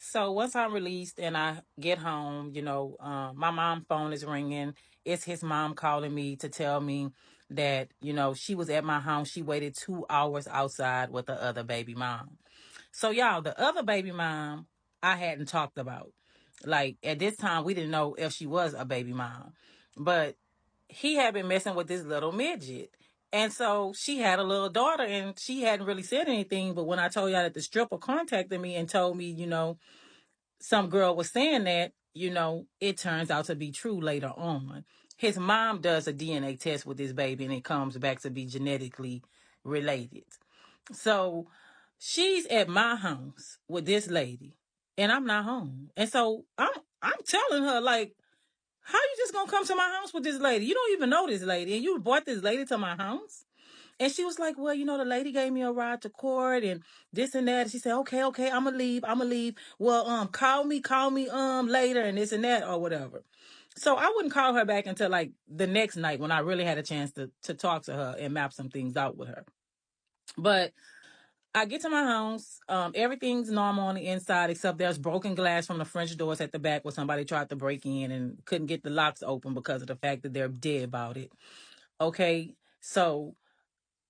So once I'm released and I get home, my mom's phone is ringing. It's his mom calling me to tell me that, she was at my house. She waited 2 hours outside with the other baby mom. So y'all, the other baby mom I hadn't talked about. Like at this time, we didn't know if she was a baby mom, but he had been messing with this little midget. And so she had a little daughter and she hadn't really said anything. But when I told y'all that the stripper contacted me and told me, some girl was saying that, it turns out to be true later on. His mom does a DNA test with this baby and it comes back to be genetically related. So she's at my house with this lady and I'm not home. And so I'm telling her, like, how you just gonna come to my house with this lady? You don't even know this lady and you brought this lady to my house? And she was like, well, the lady gave me a ride to court and this and that. And she said, okay, I'ma leave. Well, call me later and this and that or whatever. So I wouldn't call her back until like the next night when I really had a chance to talk to her and map some things out with her. But I get to my house. Everything's normal on the inside, except there's broken glass from the French doors at the back where somebody tried to break in and couldn't get the locks open because of the fact that they're dead about it. Okay, so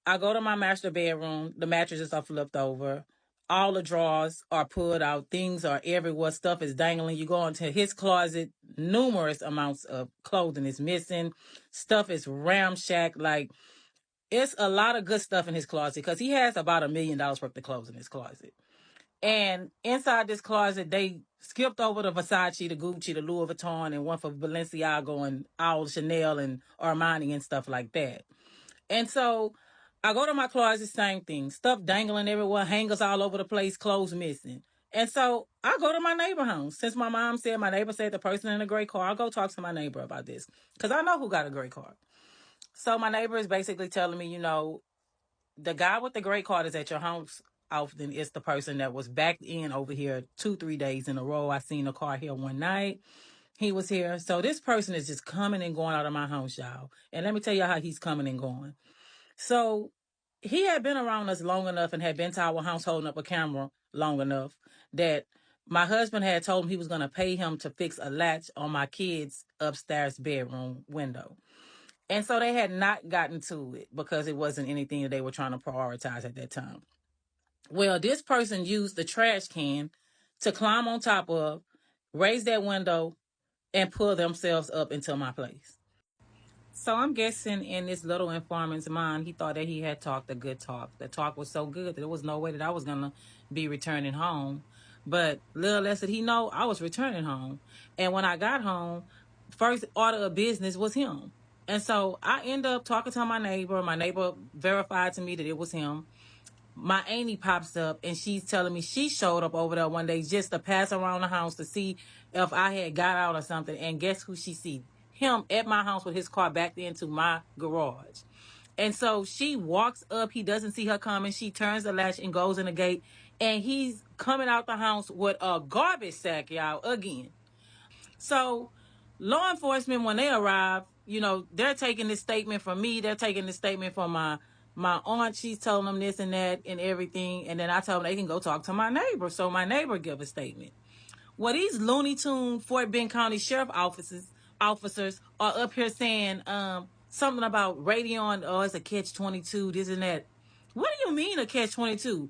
I go to my master bedroom. The mattresses are flipped over. All the drawers are pulled out. Things are everywhere. Stuff is dangling. You go into his closet. Numerous amounts of clothing is missing. Stuff is ramshacked. Like, it's a lot of good stuff in his closet because he has about $1 million worth of clothes in his closet. And inside this closet, they skipped over the Versace, the Gucci, the Louis Vuitton, and one for Balenciaga and all Chanel and Armani and stuff like that. And so I go to my closet, same thing. Stuff dangling everywhere, hangers all over the place, clothes missing. And so I go to my neighbor house. Since my neighbor said the person in the gray car, I'll go talk to my neighbor about this. Because I know who got a gray car. So my neighbor is basically telling me, the guy with the gray car is at your house often is the person that was backed in over here 2-3 days in a row. I seen a car here one night. He was here. So this person is just coming and going out of my house, y'all. And let me tell you how he's coming and going. So he had been around us long enough and had been to our house holding up a camera long enough that my husband had told him he was going to pay him to fix a latch on my kids' upstairs bedroom window. And so they had not gotten to it because it wasn't anything that they were trying to prioritize at that time. Well, this person used the trash can to climb on top of, raise that window, and pull themselves up into my place. So I'm guessing in this little informant's mind, he thought that he had talked a good talk. The talk was so good that there was no way that I was going to be returning home. But little less did he know, I was returning home. And when I got home, first order of business was him. And so I end up talking to my neighbor. My neighbor verified to me that it was him. My auntie pops up and she's telling me she showed up over there one day just to pass around the house to see if I had got out or something. And guess who she see? Him at my house with his car backed into my garage. And so she walks up. He doesn't see her coming. She turns the latch and goes in the gate. And he's coming out the house with a garbage sack, y'all, again. So law enforcement, when they arrive, they're taking this statement from me. They're taking this statement from my aunt. She's telling them this and that and everything. And then I tell them they can go talk to my neighbor. So my neighbor give a statement. Well, these Looney Tune Fort Bend County Sheriff officers are up here saying something about Radeon. Oh, it's a catch-22, this and that. What do you mean a catch-22?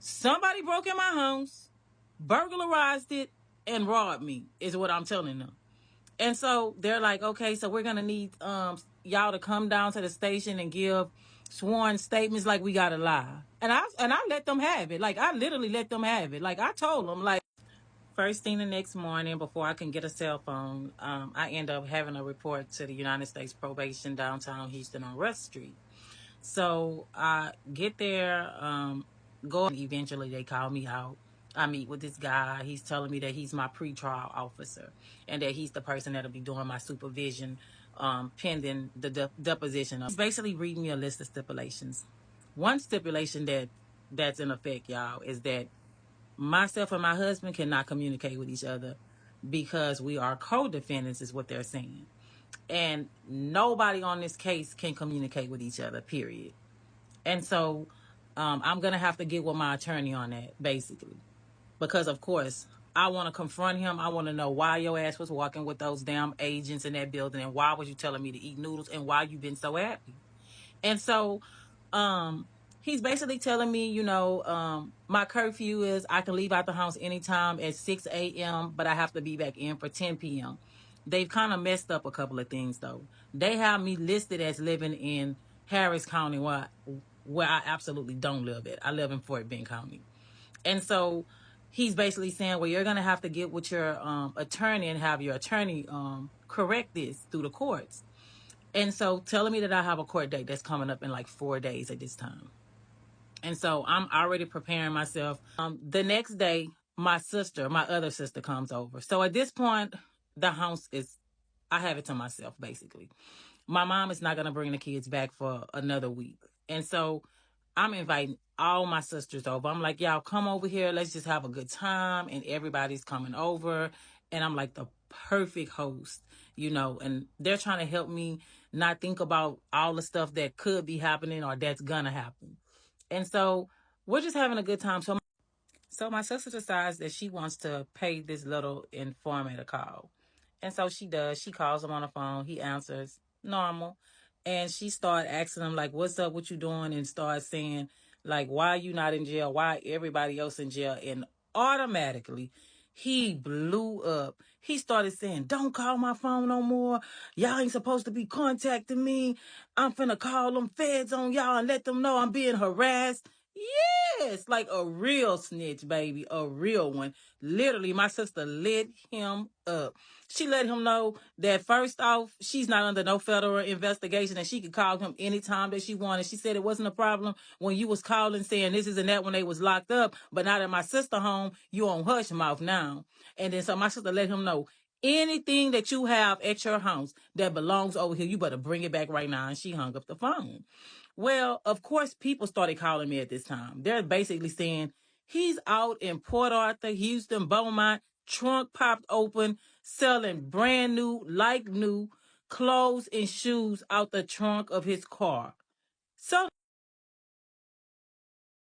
Somebody broke in my house, burglarized it, and robbed me, is what I'm telling them. And so they're like, okay, so we're gonna need y'all to come down to the station and give sworn statements like we gotta lie. And I let them have it. Like I literally let them have it. Like I told them, like first thing the next morning before I can get a cell phone, I end up having a report to the United States Probation downtown Houston on Rush Street. So I get there, go, and eventually they call me out. I meet with this guy. He's telling me that he's my pretrial officer and that he's the person that'll be doing my supervision pending the deposition. He's basically reading me a list of stipulations. One stipulation that's in effect, y'all, is that myself and my husband cannot communicate with each other because we are co-defendants, is what they're saying. And nobody on this case can communicate with each other, period. And so I'm going to have to get with my attorney on that, basically. Because, of course, I want to confront him. I want to know why your ass was walking with those damn agents in that building, and why was you telling me to eat noodles, and why you been so happy. And so he's basically telling me, my curfew is I can leave out the house anytime at 6 a.m., but I have to be back in for 10 p.m. They've kind of messed up a couple of things, though. They have me listed as living in Harris County, where I absolutely don't live at. I live in Fort Bend County. And so he's basically saying, well, you're going to have to get with your attorney and have your attorney correct this through the courts. And so telling me that I have a court date that's coming up in like 4 days at this time. And so I'm already preparing myself. The next day, my other sister comes over. So at this point, the house I have it to myself, basically. My mom is not going to bring the kids back for another week. And so I'm inviting all my sisters over. I'm like, y'all come over here. Let's just have a good time. And everybody's coming over. And I'm like the perfect host, and they're trying to help me not think about all the stuff that could be happening or that's going to happen. And so we're just having a good time. So my sister decides that she wants to pay this little informant a call. And so she does. She calls him on the phone. He answers normal. And she started asking him, like, what's up, what you doing? And starts saying, like, why you not in jail? Why everybody else in jail? And automatically, he blew up. He started saying, don't call my phone no more. Y'all ain't supposed to be contacting me. I'm finna call them feds on y'all and let them know I'm being harassed. Yes, like a real snitch, baby, a real one. Literally, my sister lit him up. She let him know that first off, she's not under no federal investigation and she could call him anytime that she wanted. She said it wasn't a problem when you was calling saying this isn't that when they was locked up, but now that my sister home, you on hush mouth now. And then so my sister let him know anything that you have at your house that belongs over here, you better bring it back right now. And she hung up the phone. Well, of course, people started calling me at this time. They're basically saying, he's out in Port Arthur, Houston, Beaumont, trunk popped open, selling brand new, like new, clothes and shoes out the trunk of his car. So